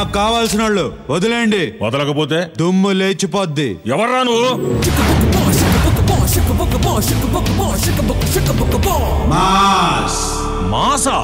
నాకు కావాల్సిన వాళ్ళు వదిలేండి. వదలకపోతే దుమ్ము లేచిపోద్ది. ఎవర్రా నువ్వు? మాసా?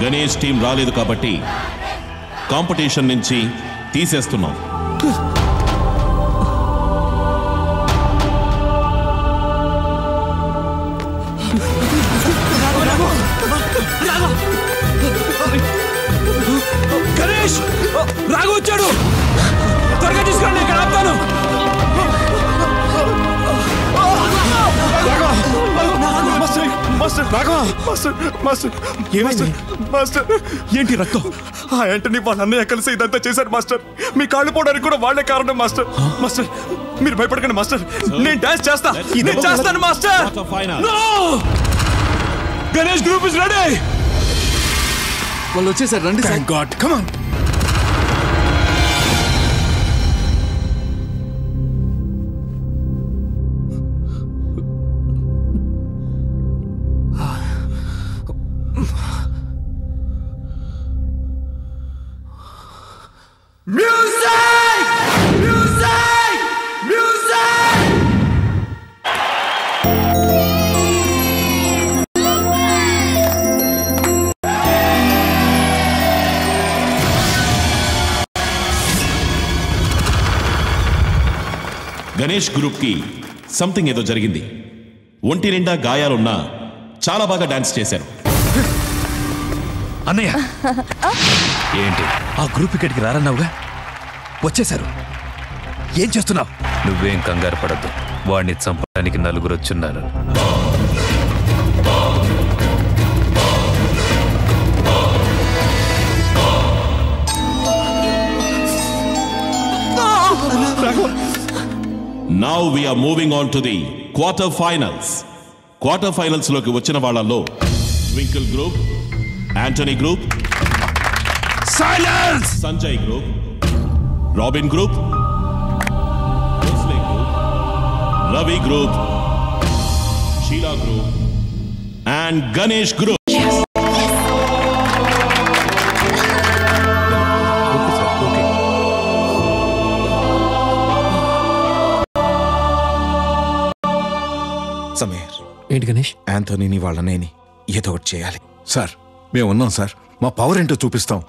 గణేష్ టీం రాలేదు కాబట్టి కాంపిటీషన్ నుంచి తీసేస్తున్నాం. గణేష్ రాఘవ వచ్చాడు, త్వరగా తీసుకురండి, ఇక్కడ ఆపుతాను. ఏంటి రక్తం? ఆ యాంటనీ వాళ్ళ అన్నయ్య కలిసి ఇదంతా చేశారు మాస్టర్. మీ కాళ్ళు పోవడానికి కూడా వాళ్ళే కారణం మాస్టర్. మాస్టర్ మీరు భయపడకండి మాస్టర్, నేను డాన్స్ చేస్తా, నేను చేస్తాను master. Ganesh group is ready. వాళ్ళు వచ్చేసారు, రండి. Thank God, come on. Ganesh group కి సంథింగ్ ఏదో జరిగింది. ఒంటి నిండా గాయాలున్నా చాలా బాగా డాన్స్ చేశారు. అన్నయ్య ఏంటి ఆ గ్రూప్ ఇక్కడికి రారన్నావుగా, వచ్చేశారు. ఏం చేస్తున్నావు? నువ్వేం కంగారు పడద్దు, వాడిని చంపడానికి నలుగురు వచ్చున్నారు. Now we are moving on to the quarterfinals. Quarterfinals లోకి వచ్చిన వాళ్ళలో twinkle group, Antony group, silence, Sanjay group, robin group, Ravi group, Sheela group and Ganesh group. Sameer, ఏంటి గణేష్? యాంథోనీని వాళ్ళనేని ఏదో ఒకటి చేయాలి. సార్ మేము ఉన్నాం సార్, మా పవర్ ఏంటో చూపిస్తాం.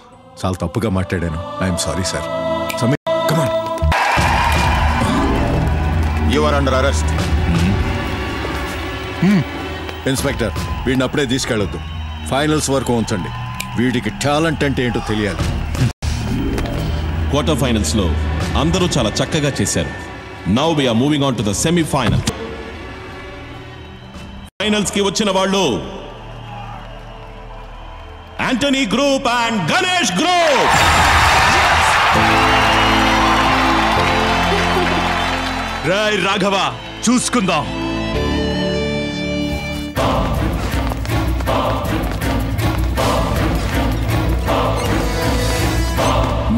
చాలా తప్పుగా మాట్లాడాను, I'm sorry sir. Sameer come on. You are under arrest. Inspector, వీడిని అప్పుడే తీసుకెళ్ళొద్దు, ఫైనల్స్ వరకు ఉంచండి. వీడికి టాలెంట్ అంటే ఏంటో తెలియాలి. క్వార్టర్ ఫైనల్స్ లో అందరూ చాలా చక్కగా చేశారు. Now we are moving on to the semifinal. Finals కి వచ్చిన వాళ్ళు Antony group and Ganesh group. Roy Raghava, చూసుకుందాం.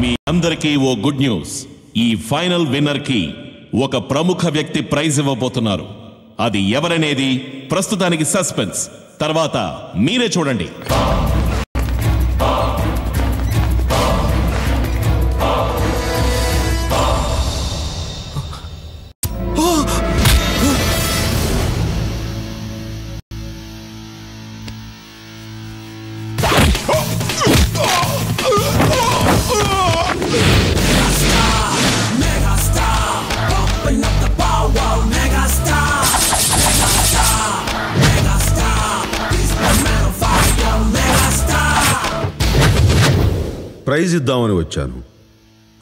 మీ అందరికీ ఓ గుడ్ న్యూస్. ఈ ఫైనల్ విన్నర్ కి ఒక ప్రముఖ వ్యక్తి ప్రైజ్ ఇవ్వబోతున్నారు. అది ఎవరనేది ప్రస్తుతానికి సస్పెన్స్, తర్వాత మీరే చూడండి. ప్రైజ్ ఇద్దామని వచ్చాను.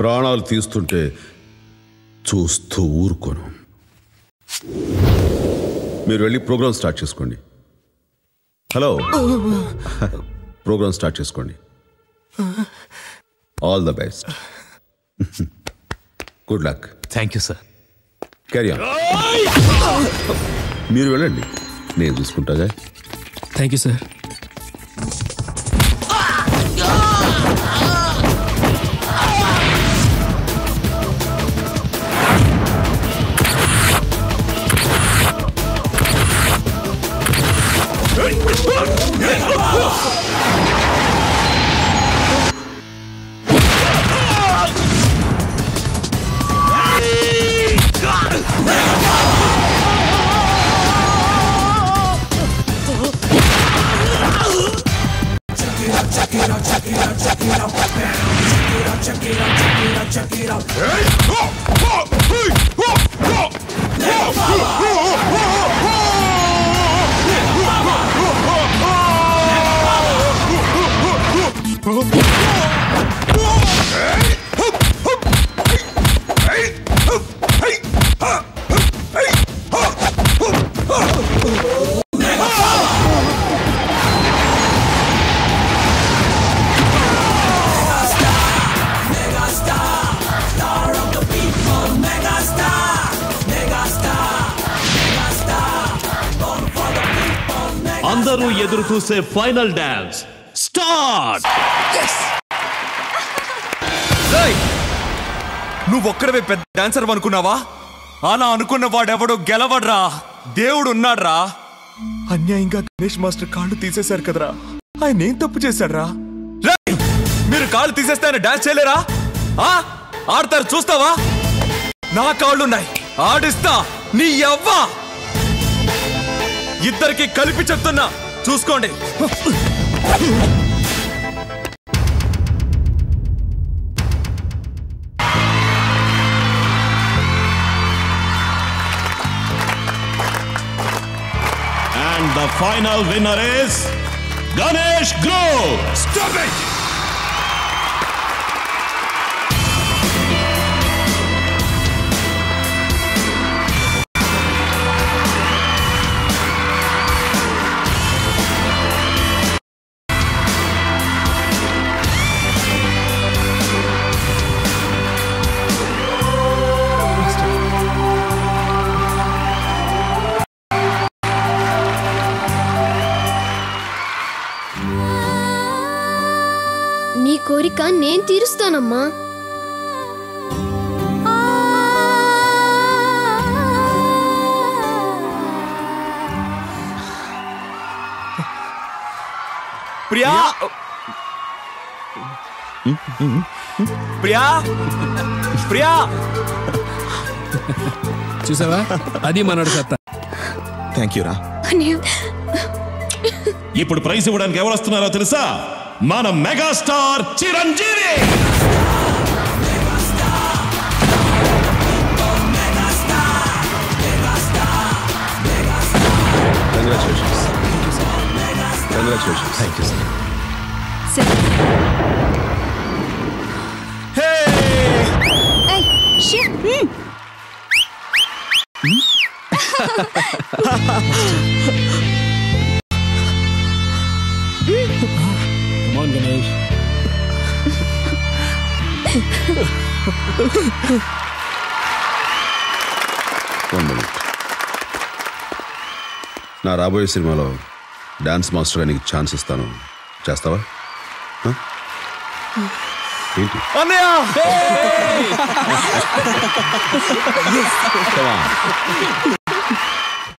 ప్రాణాలు తీస్తుంటే చూస్తూ ఊరుకోను. మీరు వెళ్ళి ప్రోగ్రామ్ స్టార్ట్ చేసుకోండి. హలో, ప్రోగ్రామ్ స్టార్ట్ చేసుకోండి. All the best. Good luck. Thank you sir. Carry on. మీరు వెళ్ళండి, నేను చూసుకుంటాగా. Thank you sir. అందరూ ఎదురు చూసే ఫైనల్ డాన్స్ స్టార్ట్. నువ్వు ఒక్కడవే పెద్ద డాన్సర్ అనుకున్నావా? అలా అనుకున్న వాడెవడో గెలవడ్రా. దేవుడు ఉన్నాడ్రా. అన్యాయంగా గణేష్ మాస్టర్ కాళ్ళు తీసేశారు కదరా. ఆయన ఏం తప్పు చేశాడ్రా? మీరు కాళ్ళు తీసేస్తే ఆయన డాన్స్ చేయలేరా? ఆడతారు, చూస్తావా? నా కాళ్ళున్నాయి, ఆడిస్తా. నీ అవ్వ ఇద్దరికి కలిపి చెప్తున్నా, చూసుకోండి. And the final winner is Ganesh Grove. Stop it! నీ కోరిక నేను తీరుస్తానమ్మా. ప్రియా, ప్రియా, ప్రియా, చూసావా, అది మనోడు సత్తా. థ్యాంక్ యూ రా. ఇప్పుడు ప్రైజ్ ఇవ్వడానికి ఎవరు వస్తున్నారో తెలుసా? మన megastar Chiranjeevi. Congratulations. Congratulations. Thank you sir. Come on, Ganesh. నా రాబోయే సినిమాలో డాన్స్ మాస్టర్గా నీకు ఛాన్స్ ఇస్తాను. చేస్తావా? ఏంటి? అన్నయ్య! Come on.